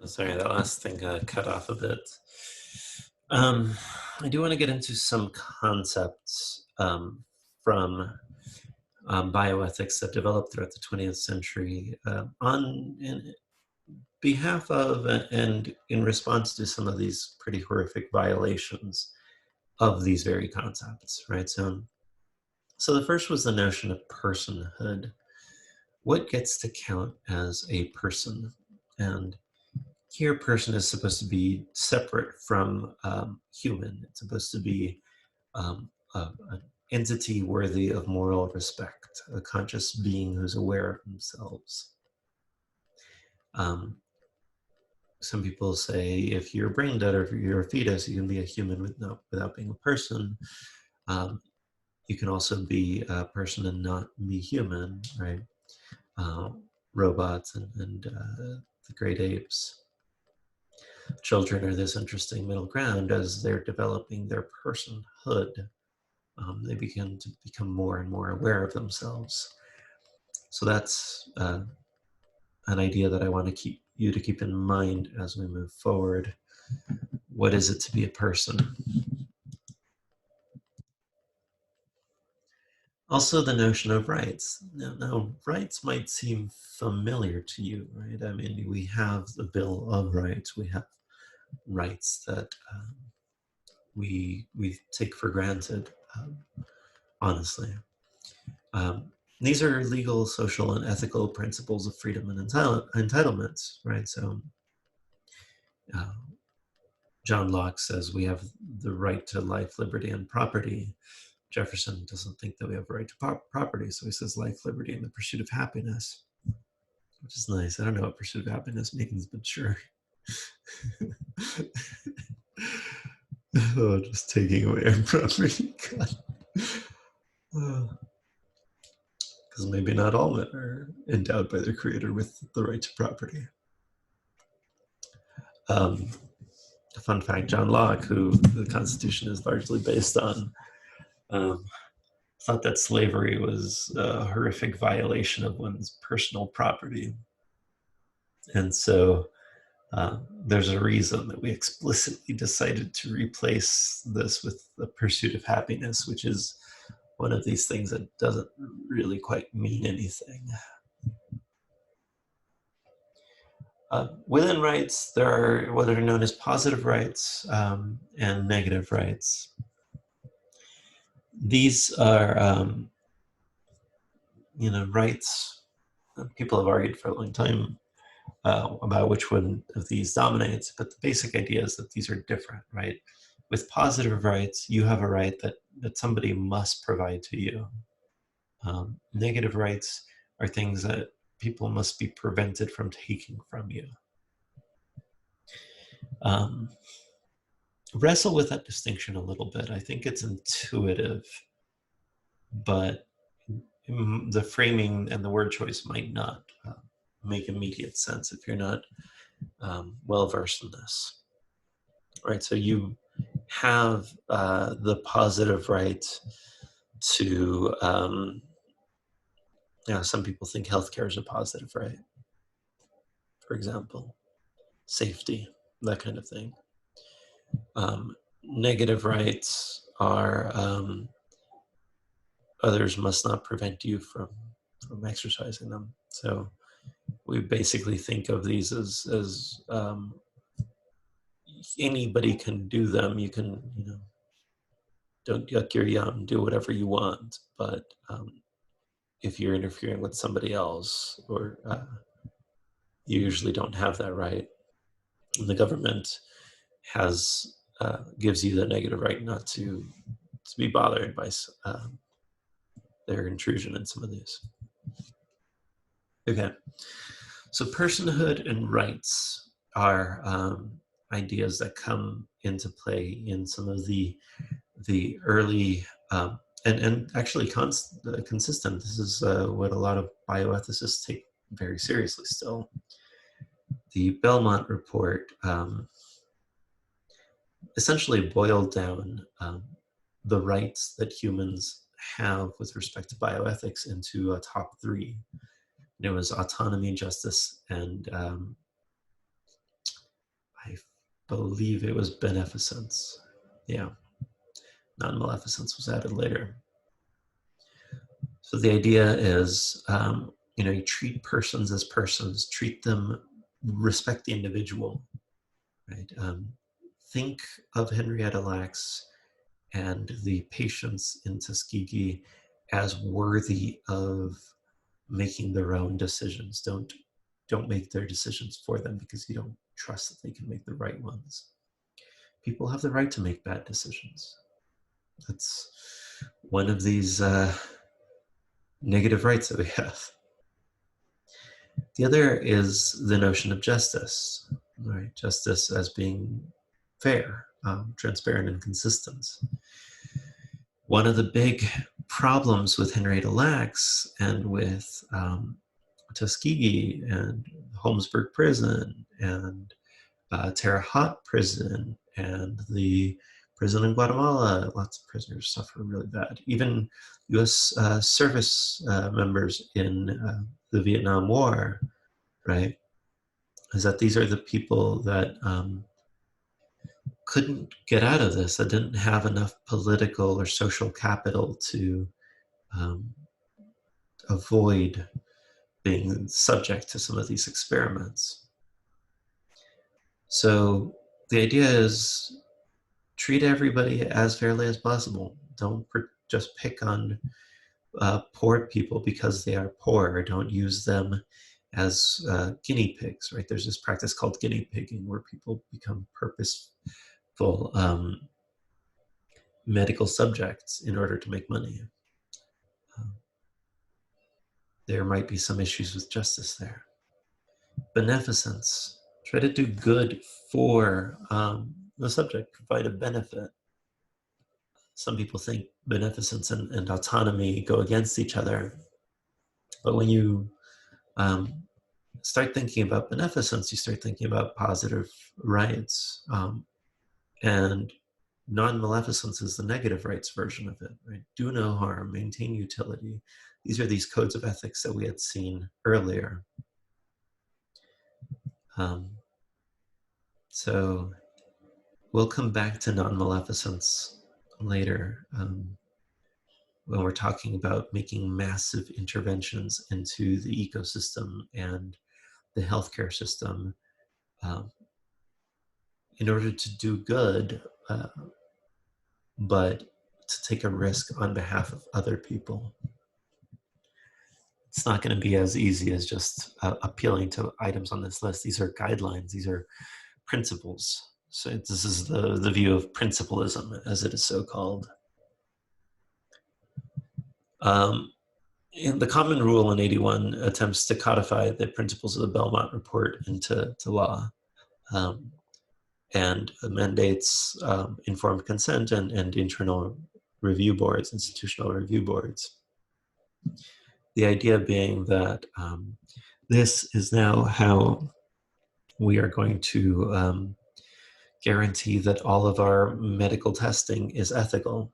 Sorry, that last thing cut off a bit. I do want to get into some concepts from bioethics that developed throughout the 20th century in behalf of and in response to some of these pretty horrific violations of these very concepts, right? So the first was the notion of personhood. What gets to count as a person? And here, person is supposed to be separate from human. It's supposed to be an entity worthy of moral respect, a conscious being who's aware of themselves. Some people say if you're brain dead or if you're a fetus, you can be a human without being a person. You can also be a person and not be human, right? Robots and the great apes. Children are this interesting middle ground as they're developing their personhood. They begin to become more and more aware of themselves. So that's an idea that I want to keep in mind as we move forward. What is it to be a person? Also, the notion of rights. Now, rights might seem familiar to you, right? I mean, we have the Bill of Rights. We have rights that we take for granted, honestly. These are legal, social, and ethical principles of freedom and entitlements, right? So John Locke says we have the right to life, liberty, and property. Jefferson doesn't think that we have a right to property, so he says life, liberty, and the pursuit of happiness, which is nice. I don't know what pursuit of happiness means, but sure. Oh, just taking away our property. Because maybe not all men are endowed by their creator with the right to property. A fun fact, John Locke, who the Constitution is largely based on, thought that slavery was a horrific violation of one's personal property. And so there's a reason that we explicitly decided to replace this with the pursuit of happiness, which is one of these things that doesn't really quite mean anything. Within rights, there are what are known as positive rights and negative rights. These are, rights. People have argued for a long time about which one of these dominates, but the basic idea is that these are different, right? With positive rights, you have a right that somebody must provide to you. Negative rights are things that people must be prevented from taking from you. Wrestle with that distinction a little bit. I think it's intuitive, but the framing and the word choice might not make immediate sense if you're not well-versed in this. Right, so you have the positive right to, some people think healthcare is a positive right, for example, safety, that kind of thing. Negative rights are others must not prevent you from exercising them. So we basically think of these as anybody can do them. You can, don't yuck your yum, do whatever you want. But if you're interfering with somebody else, or you usually don't have that right, and the government has gives you the negative right not to be bothered by their intrusion in some of these. Okay, so personhood and rights are ideas that come into play in some of the early and actually consistent. This is what a lot of bioethicists take very seriously still. The Belmont Report essentially boiled down the rights that humans have with respect to bioethics into a top three. And it was autonomy, justice, and believe it was beneficence. Yeah, non-maleficence was added later. So the idea is, you treat persons as persons, treat them, respect the individual, right? Think of Henrietta Lacks and the patients in Tuskegee as worthy of making their own decisions. Don't make their decisions for them because you don't trust that they can make the right ones. People have the right to make bad decisions. That's one of these negative rights that we have. The other is the notion of justice, right? Justice as being fair, transparent, and consistent. One of the big problems with Henrietta Lacks and with Tuskegee and Holmesburg Prison and Terre Haute Prison and the prison in Guatemala, lots of prisoners suffer really bad. Even U.S. Service members in the Vietnam War, right? Is that these are the people that couldn't get out of this, that didn't have enough political or social capital to um, avoid being subject to some of these experiments. So the idea is treat everybody as fairly as possible. Don't just pick on poor people because they are poor. Don't use them as guinea pigs, right? There's this practice called guinea pigging where people become purposeful medical subjects in order to make money. There might be some issues with justice there. Beneficence. Try to do good for the subject, provide a benefit. Some people think beneficence and autonomy go against each other. But when you start thinking about beneficence, you start thinking about positive rights. And non-maleficence is the negative rights version of it, right? Do no harm, maintain utility. These are these codes of ethics that we had seen earlier. So we'll come back to non-maleficence later when we're talking about making massive interventions into the ecosystem and the healthcare system in order to do good, but to take a risk on behalf of other people. It's not going to be as easy as just appealing to items on this list. These are guidelines. These are principles. So this is the view of principalism, as it is so called. The Common Rule in 81 attempts to codify the principles of the Belmont Report into law and mandates informed consent and internal review boards, institutional review boards. The idea being that this is now how we are going to guarantee that all of our medical testing is ethical.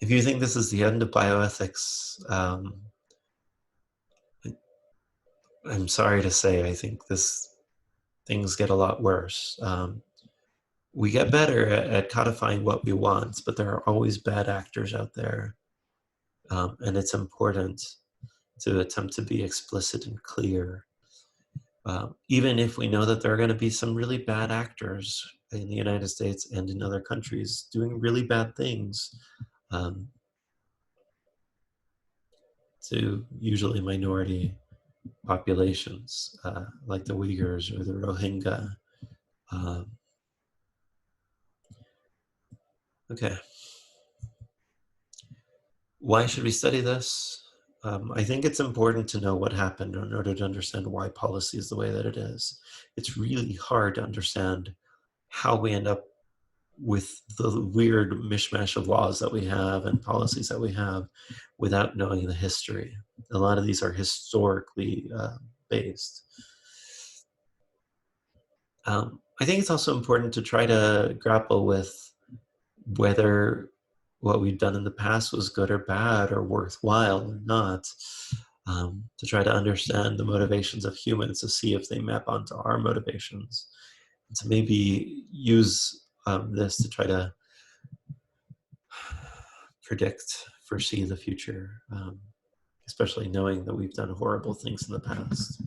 If you think this is the end of bioethics, I'm sorry to say, I think things get a lot worse. We get better at codifying what we want, but there are always bad actors out there. And it's important to attempt to be explicit and clear. Even if we know that there are going to be some really bad actors in the United States and in other countries doing really bad things to usually minority populations, like the Uyghurs or the Rohingya. Okay. Why should we study this? I think it's important to know what happened in order to understand why policy is the way that it is. It's really hard to understand how we end up with the weird mishmash of laws that we have and policies that we have without knowing the history. A lot of these are historically based. I think it's also important to try to grapple with whether what we've done in the past was good or bad or worthwhile or not. to try to understand the motivations of humans, to see if they map onto our motivations, and to maybe use this to try to predict, foresee the future, especially knowing that we've done horrible things in the past.